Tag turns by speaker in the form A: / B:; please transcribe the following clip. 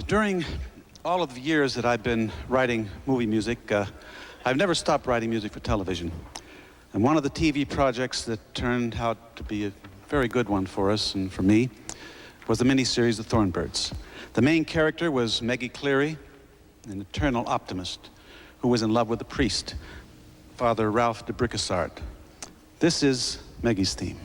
A: During all of the years that I've been writing movie music, I've never stopped writing music for television. And one of the TV projects that turned out to be a very good one for us and for me was the miniseries The Thorn Birds. The main character was Meggie, an eternal optimist who was in love with a priest, Father Ralph de Bricquessart. This is Meggie's theme.